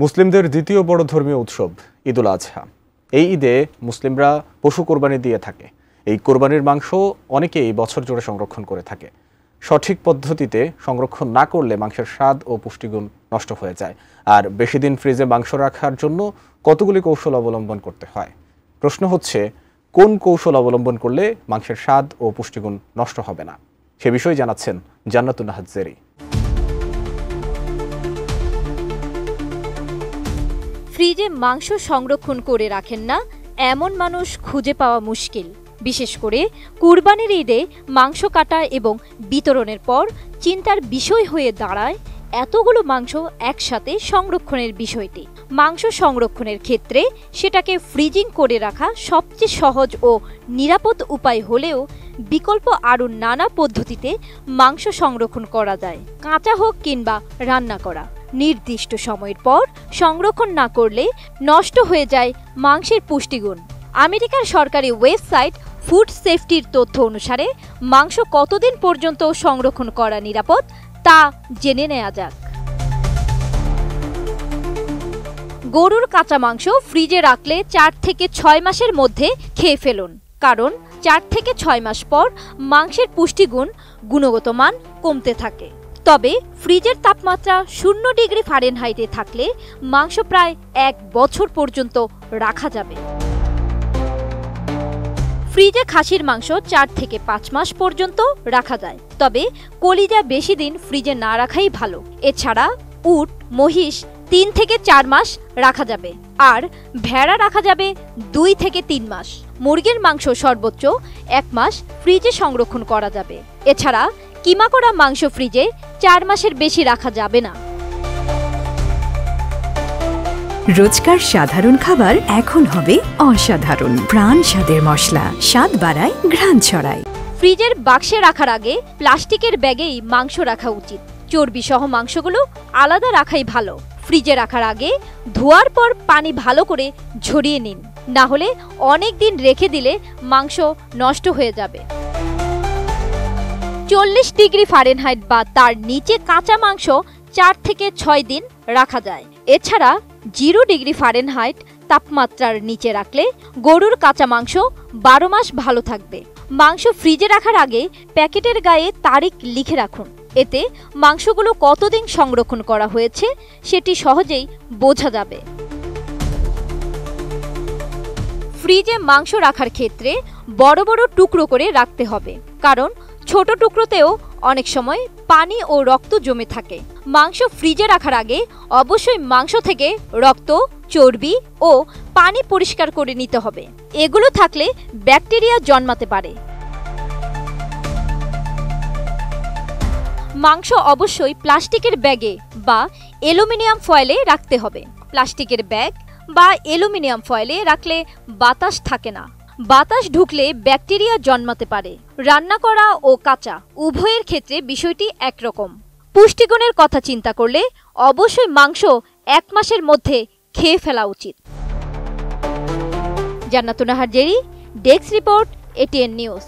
মুসলিমদের দ্বিতীয় বড় ধর্মীয় উৎসব ঈদুল আজহা। এই ঈদে মুসলিমরা পশু কোরবানি দিয়ে থাকে। এই কোরবানির মাংস অনেকেই বছর জুড়ে সংরক্ষণ করে থাকে। সঠিক পদ্ধতিতে সংরক্ষণ না করলে মাংসের স্বাদ ও পুষ্টিগুণ নষ্ট হয়ে যায়। আর বেশি দিন ফ্রিজে মাংস রাখার জন্য কতগুলি কৌশল অবলম্বন করতে হয়। প্রশ্ন হচ্ছে, কোন কৌশল অবলম্বন করলে মাংসের স্বাদ ও পুষ্টিগুণ নষ্ট হবে না? সে বিষয়ে জানাচ্ছেন জান্নাতুন নাহার জেরি। ফ্রিজে মাংস সংরক্ষণ করে রাখেন না এমন মানুষ খুঁজে পাওয়া মুশকিল। বিশেষ করে কুরবানির ঈদে মাংস কাটা এবং বিতরণের পর চিন্তার বিষয় হয়ে দাঁড়ায় এতগুলো মাংস একসাথে সংরক্ষণের বিষয়টি। মাংস সংরক্ষণের ক্ষেত্রে সেটাকে ফ্রিজিং করে রাখা সবচেয়ে সহজ ও নিরাপদ উপায় হলেও বিকল্প আরও নানা পদ্ধতিতে মাংস সংরক্ষণ করা যায়। কাঁচা হোক কিংবা রান্না করা, নির্দিষ্ট সময়ের পর সংরক্ষণ না করলে নষ্ট হয়ে যায় মাংসের পুষ্টিগুণ। আমেরিকার সরকারি ওয়েবসাইট ফুড সেফটির তথ্য অনুসারে মাংস কতদিন পর্যন্ত সংরক্ষণ করা নিরাপদ তা জেনে নেওয়া যাক। গরুর কাঁচা মাংস ফ্রিজে রাখলে 4 থেকে 6 মাসের মধ্যে খেয়ে ফেলুন, কারণ 4 থেকে 6 মাস পর মাংসের পুষ্টিগুণ গুণগত মান কমতে থাকে। তবে ফ্রিজের তাপমাত্রা 0 ডিগ্রি ফারেনহাইটে থাকলে মাংস প্রায় 1 বছর পর্যন্ত রাখা যাবে। ফ্রিজে খাসির মাংস 4 থেকে 5 মাস পর্যন্ত রাখা যায়, তবে কলিজা বেশি দিন ফ্রিজে না রাখাই ভালো। এছাড়া উট, মহিষ 3 থেকে 4 মাস রাখা যাবে, আর ভেড়া রাখা যাবে 2 থেকে 3 মাস। মুরগির মাংস সর্বোচ্চ 1 মাস ফ্রিজে সংরক্ষণ করা যাবে। এছাড়া কিমা করা মাংস ফ্রিজে 4 মাসের বেশি রাখা যাবে না। রোজকার সাধারণ খাবার এখন হবে অসাধারণ। প্রাণ স্বাদের মশলা, স্বাদ বাড়ায়, ঘ্রাণ ছড়ায়। ফ্রিজের বাক্সে রাখার আগে প্লাস্টিকের ব্যাগেই মাংস রাখা উচিত। চর্বি সহ মাংসগুলো আলাদা রাখাই ভালো। ফ্রিজে রাখার আগে ধোয়ার পর পানি ভালো করে ঝরিয়ে নিন, না হলে অনেক দিন রেখে দিলে মাংস নষ্ট হয়ে যাবে। 40 ডিগ্রি ফারেনহাইট বা তার নিচে কাঁচা মাংস 4 থেকে 6 দিন রাখা যায়। এছাড়া 0 ডিগ্রি ফারেনহাইট তাপমাত্রার নিচে রাখলে গরুর কাঁচা মাংস 12 মাস ভালো থাকবে। মাংস ফ্রিজে রাখার আগে প্যাকেটের গায়ে তারিখ লিখে রাখুন, এতে মাংসগুলো কতদিন সংরক্ষণ করা হয়েছে সেটি সহজেই বোঝা যাবে। ফ্রিজে মাংস রাখার ক্ষেত্রে বড় বড় টুকরো করে রাখতে হবে, কারণ ছোট টুকরোতেও অনেক সময় পানি ও রক্ত জমে থাকে। মাংস ফ্রিজে রাখার আগে অবশ্যই মাংস থেকে রক্ত, চর্বি ও পানি পরিষ্কার করে নিতে হবে। এগুলো থাকলে ব্যাকটেরিয়া জন্মাতে পারে। মাংস অবশ্যই প্লাস্টিকের ব্যাগে বা অ্যালুমিনিয়াম ফয়েলে রাখতে হবে। প্লাস্টিকের ব্যাগ বা অ্যালুমিনিয়াম ফয়েলে রাখলে বাতাস থাকে না। বাতাস ঢুকলে ব্যাকটেরিয়া জন্মাতে পারে। রান্না করা ও কাঁচা উভয়ের ক্ষেত্রে বিষয়টি একরকম। পুষ্টিগুণের কথা চিন্তা করলে অবশ্যই মাংস 1 মাসের মধ্যে খেয়ে ফেলা উচিত। জান্নাতুন Nahar Jerry, desk report, ATN news.